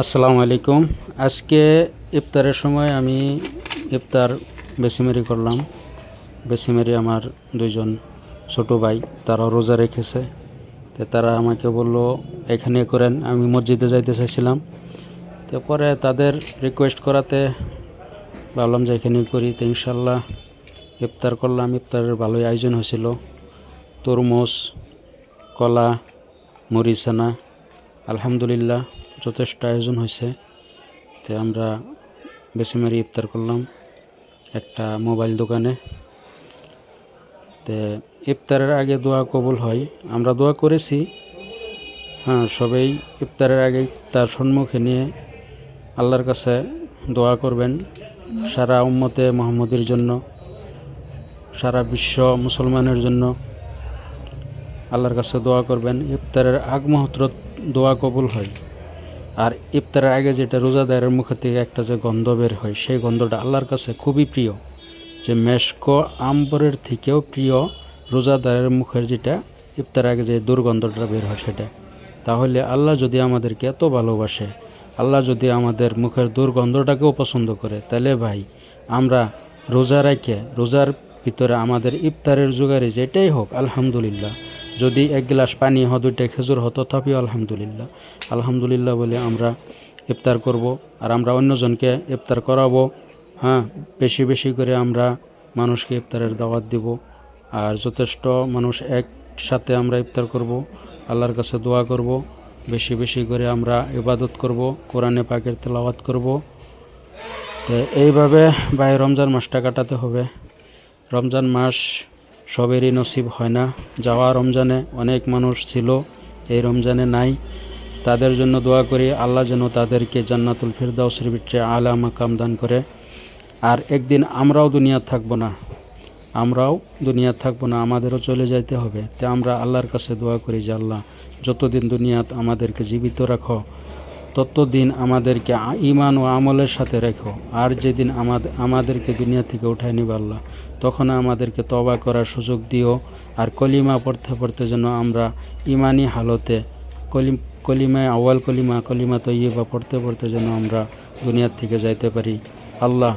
আসসালামু আলাইকুম। আজকে ইফতারের সময় আমি ইফতার বেশিমারি করলাম। বেশিমারি আমার দুইজন ছোট ভাই, তারা রোজা রেখেছে। তো তারা আমাকে বলল এখানে করেন, আমি মসজিদে যাইতে চাইছিলাম। তো পরে তাদের রিকোয়েস্ট করাতে ভাবলাম যে এখানেই করি। তো ইনশাল্লাহ ইফতার করলাম। ইফতারের ভালোই আয়োজন হয়েছিল, তরমুজ, কলা, মরিচানা, আলহামদুলিল্লাহ যথেষ্ট আয়োজন হয়েছে। তো আমরা বেশিমারি ইফতার করলাম একটা মোবাইল দোকানে। তো ইফতারের আগে দোয়া কবুল হয়, আমরা দোয়া করেছি। সবাই ইফতারের আগে তার সম্মুখে নিয়ে আল্লাহর কাছে দোয়া করবেন সারা উম্মতে মুহাম্মদের জন্য, সারা বিশ্ব মুসলমানের জন্য আল্লাহর কাছে দোয়া করবেন। ইফতারের আগ মুহূর্ত দোয়া কবুল হয়। আর ইফতারের আগে যেটা রোজাদারের মুখে থেকে একটা যে গন্ধ বের হয়, সেই গন্ধটা আল্লাহর কাছে খুবই প্রিয়। যে মেশকো আম্বরের থেকেও প্রিয় রোজাদারের মুখের যেটা ইফতারের আগে যে দুর্গন্ধটা বের হয় সেটা। তাহলে আল্লাহ যদি আমাদেরকে এত ভালোবাসে, আল্লাহ যদি আমাদের মুখের দুর্গন্ধটাকেও পছন্দ করে, তাহলে ভাই আমরা রোজা রেখে রোজার ভিতরে আমাদের ইফতারের জোগাড়ে যেটাই হোক আলহামদুলিল্লাহ। যদি এক গ্লাস পানি হয়, দুইটা খেজুর হয়, তথাপিও আলহামদুলিল্লাহ। আলহামদুলিল্লাহ বলে আমরা ইফতার করব। আর আমরা অন্যজনকে ইফতার করাবো। বেশি বেশি করে আমরা মানুষকে ইফতারের দাওয়াত দিব। আর যথেষ্ট মানুষ একসাথে আমরা ইফতার করব, আল্লাহর কাছে দোয়া করব, বেশি বেশি করে আমরা ইবাদত করব, কোরআনে পাকের তেলাওয়াত করব। তো এইভাবে ভাই রমজান মাসটা কাটাতে হবে। রমজান মাস সবেরই নসিব হয় না। যাওয়া রমজানে অনেক মানুষ ছিল, এই রমজানে নাই। তাদের জন্য দোয়া করি আল্লাহ যেন তাদেরকে জান্নাতুল ফিরদাউসের ভিতরে আলা মাকাম দান করে। আর একদিন আমরাও দুনিয়া থাকবো না, আমাদেরও চলে যাইতে হবে। তো আমরা আল্লাহর কাছে দোয়া করি যে আল্লাহ যতদিন দুনিয়াত আমাদেরকে জীবিত রাখো, ততদিন আমাদেরকে ঈমান ও আমলের সাথে রেখো। আর যেদিন আমাদেরকে দুনিয়া থেকে উঠায় নিবে আল্লাহ, তখন আমাদেরকে তওবা করার সুযোগ দিও। আর কলিমা পড়তে পড়তে যেন আমরা ঈমানি হালতে কলিমায় আউয়াল কলিমা তৈয়বা পড়তে পড়তে যেন আমরা দুনিয়ার থেকে যাইতে পারি। আল্লাহ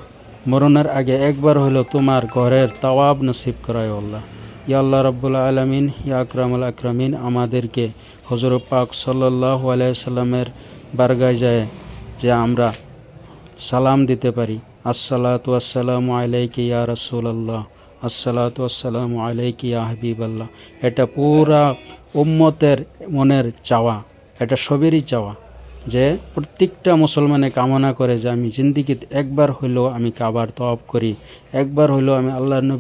মরণের আগে একবার হলো তোমার ঘরের তাওয়াব নসিব করায় আল্লাহ। ইয়া আল্লাহ রাব্বুল আলামিন, ইয়া আকরামুল আকরামিন, আমাদেরকে হযরত পাক সাল্লাল্লাহু আলাইহি সাল্লামের বারগায় যায় যে আমরা সালাম দিতে পারি, আসসালাতু আসসালামু আলাইকা ইয়া রাসূলুল্লাহ, আসসালাতু আসসালামু আলাইকা ইয়া হাবিবাল্লাহ। এটা পুরা উম্মতের মনের চাওয়া, এটা সবেরই চাওয়া যে প্রত্যেকটা মুসলমানে কামনা করে যে আমি জিন্দিগিতে একবার হইলেও আমি কাবার তওয়াফ করি, একবার হইলেও আমি আল্লাহর নবী